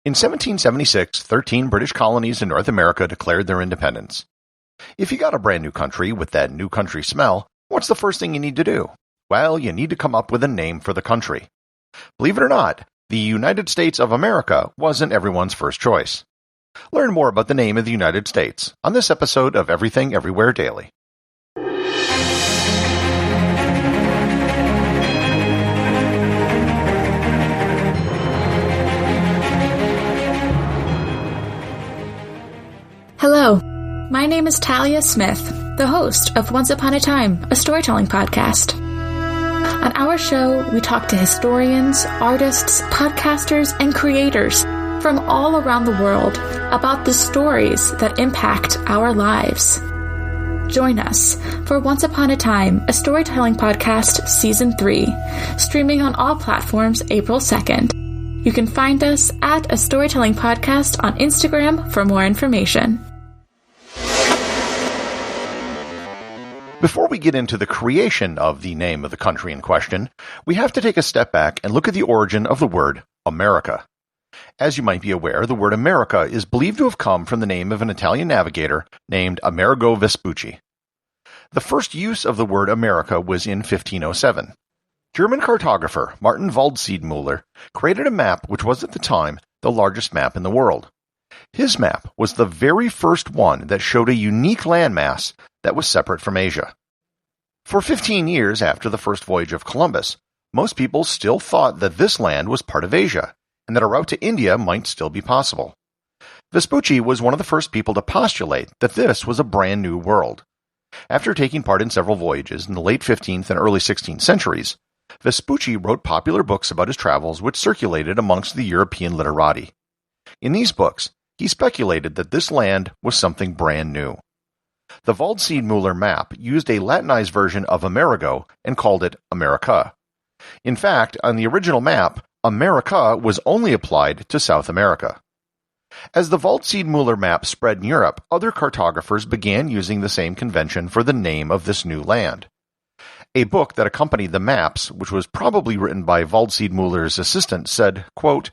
In 1776, 13 British colonies in North America declared their independence. If you got a brand new country with that new country smell, what's the first thing you need to do? Well, you need to come up with a name for the country. Believe it or not, the United States of America wasn't everyone's first choice. Learn more about the name of the United States on this episode of Everything Everywhere Daily. Hello, my name is Talia Smith, the host of Once Upon a Time, a storytelling podcast. On our show, we talk to historians, artists, podcasters, and creators from all around the world about the stories that impact our lives. Join us for Once Upon a Time, a storytelling podcast, Season 3, streaming on all platforms April 2nd. You can find us at A Storytelling Podcast on Instagram for more information. Before we get into the creation of the name of the country in question, we have to take a step back and look at the origin of the word America. As you might be aware, the word America is believed to have come from the name of an Italian navigator named Amerigo Vespucci. The first use of the word America was in 1507. German cartographer Martin Waldseemüller created a map which was at the time the largest map in the world. His map was the very first one that showed a unique landmass that was separate from Asia. For 15 years after the first voyage of Columbus, most people still thought that this land was part of Asia, and that a route to India might still be possible. Vespucci was one of the first people to postulate that this was a brand new world. After taking part in several voyages in the late 15th and early 16th centuries, Vespucci wrote popular books about his travels which circulated amongst the European literati. In these books, he speculated that this land was something brand new. The Waldseemüller map used a Latinized version of Amerigo and called it America. In fact, on the original map, America was only applied to South America. As the Waldseemüller map spread in Europe, other cartographers began using the same convention for the name of this new land. A book that accompanied the maps, which was probably written by Waldseemüller's assistant, said, quote,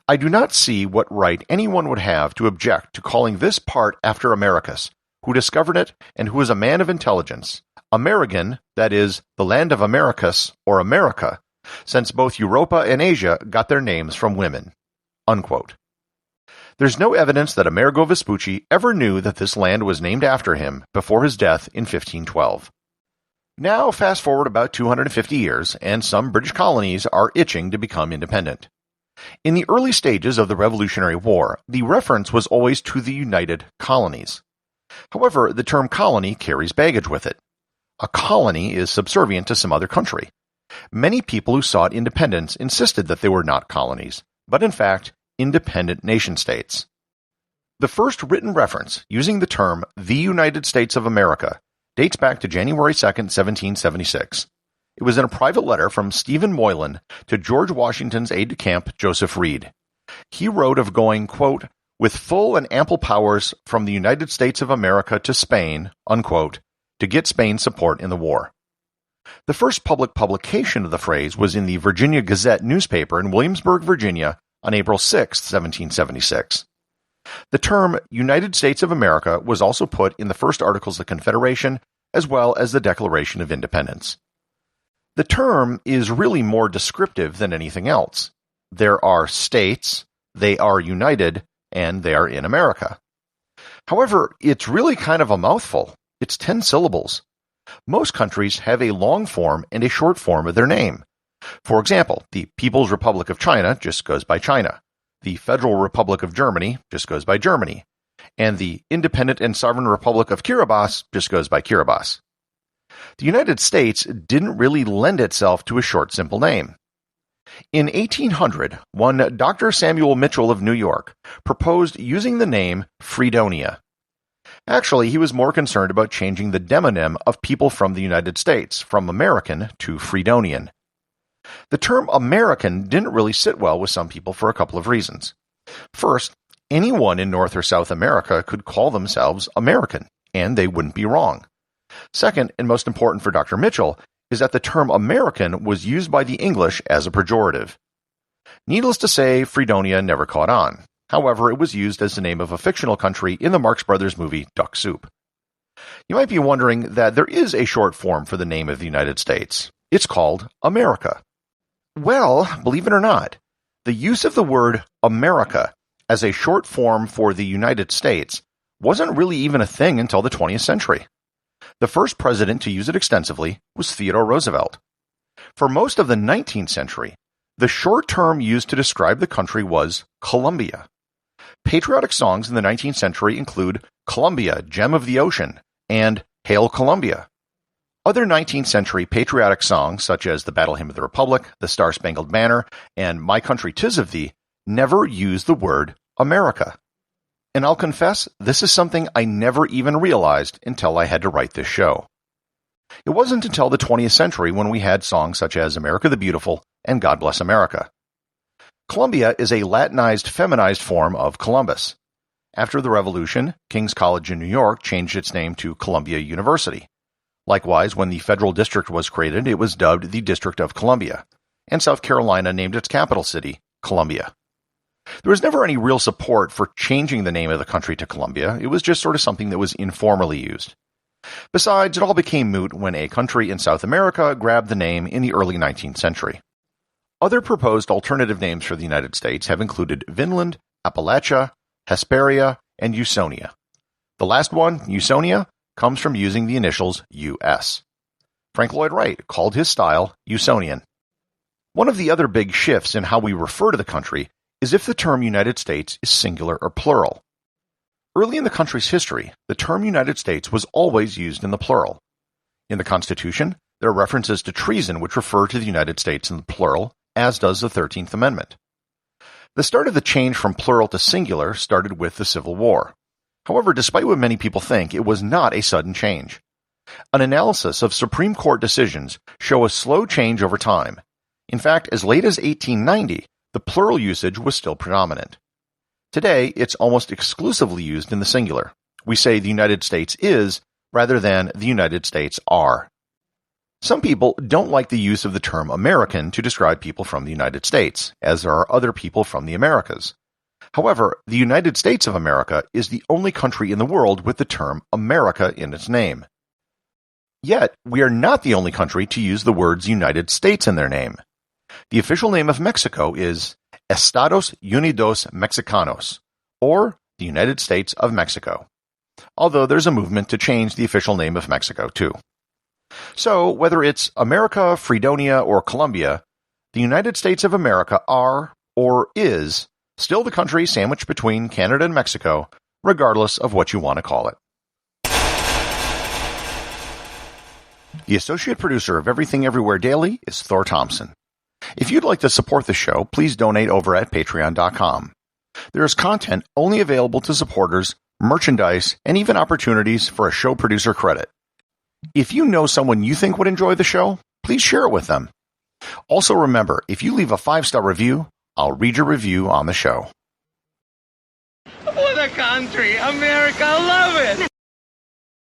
"I do not see what right anyone would have to object to calling this part after Americus, who discovered it and who is a man of intelligence, American, that is, the land of Americus, or America, since both Europa and Asia got their names from women." Unquote. There's no evidence that Amerigo Vespucci ever knew that this land was named after him before his death in 1512. Now fast forward about 250 years, and some British colonies are itching to become independent. In the early stages of the Revolutionary War, the reference was always to the United Colonies. However, the term colony carries baggage with it. A colony is subservient to some other country. Many people who sought independence insisted that they were not colonies, but in fact, independent nation-states. The first written reference using the term the United States of America dates back to January 2nd, 1776. It was in a private letter from Stephen Moylan to George Washington's aide-de-camp Joseph Reed. He wrote of going, quote, "with full and ample powers from the United States of America to Spain," unquote, to get Spain's support in the war. The first public publication of the phrase was in the Virginia Gazette newspaper in Williamsburg, Virginia, on April 6, 1776. The term United States of America was also put in the first Articles of Confederation, as well as the Declaration of Independence. The term is really more descriptive than anything else. There are states, they are united, and they are in America. However, it's really kind of a mouthful. It's 10 syllables. Most countries have a long form and a short form of their name. For example, the People's Republic of China just goes by China. The Federal Republic of Germany just goes by Germany. And the Independent and Sovereign Republic of Kiribati just goes by Kiribati. The United States didn't really lend itself to a short, simple name. In 1800, one Dr. Samuel Mitchell of New York proposed using the name Freedonia. Actually, he was more concerned about changing the demonym of people from the United States, from American to Freedonian. The term American didn't really sit well with some people for a couple of reasons. First, anyone in North or South America could call themselves American, and they wouldn't be wrong. Second, and most important for Dr. Mitchell, is that the term American was used by the English as a pejorative. Needless to say, Freedonia never caught on. However, it was used as the name of a fictional country in the Marx Brothers movie Duck Soup. You might be wondering that there is a short form for the name of the United States. It's called America. Well, believe it or not, the use of the word America as a short form for the United States wasn't really even a thing until the 20th century. The first president to use it extensively was Theodore Roosevelt. For most of the 19th century, the short term used to describe the country was Columbia. Patriotic songs in the 19th century include Columbia, Gem of the Ocean, and Hail Columbia. Other 19th century patriotic songs, such as the Battle Hymn of the Republic, the Star-Spangled Banner, and My Country 'Tis of Thee, never use the word America. And I'll confess, this is something I never even realized until I had to write this show. It wasn't until the 20th century when we had songs such as America the Beautiful and God Bless America. Columbia is a Latinized, feminized form of Columbus. After the Revolution, King's College in New York changed its name to Columbia University. Likewise, when the federal district was created, it was dubbed the District of Columbia, and South Carolina named its capital city Columbia. There was never any real support for changing the name of the country to Columbia. It was just sort of something that was informally used. Besides, it all became moot when a country in South America grabbed the name in the early 19th century. Other proposed alternative names for the United States have included Vinland, Appalachia, Hesperia, and Usonia. The last one, Usonia, comes from using the initials US. Frank Lloyd Wright called his style Usonian. One of the other big shifts in how we refer to the country is if the term United States is singular or plural. Early in the country's history, the term United States was always used in the plural. In the Constitution, there are references to treason which refer to the United States in the plural, as does the 13th Amendment. The start of the change from plural to singular started with the Civil War. However, despite what many people think, it was not a sudden change. An analysis of Supreme Court decisions show a slow change over time. In fact, as late as 1890, the plural usage was still predominant. Today, it's almost exclusively used in the singular. We say the United States is, rather than the United States are. Some people don't like the use of the term American to describe people from the United States, as there are other people from the Americas. However, the United States of America is the only country in the world with the term America in its name. Yet, we are not the only country to use the words United States in their name. The official name of Mexico is Estados Unidos Mexicanos, or the United States of Mexico, although there's a movement to change the official name of Mexico too. So, whether it's America, Freedonia, or Columbia, the United States of America are, or is, still the country sandwiched between Canada and Mexico, regardless of what you want to call it. The associate producer of Everything Everywhere Daily is Thor Thomsen. If you'd like to support the show, please donate over at patreon.com. There is content only available to supporters, merchandise, and even opportunities for a show producer credit. If you know someone you think would enjoy the show, please share it with them. Also remember, if you leave a 5-star review, I'll read your review on the show. What a country! America, I love it!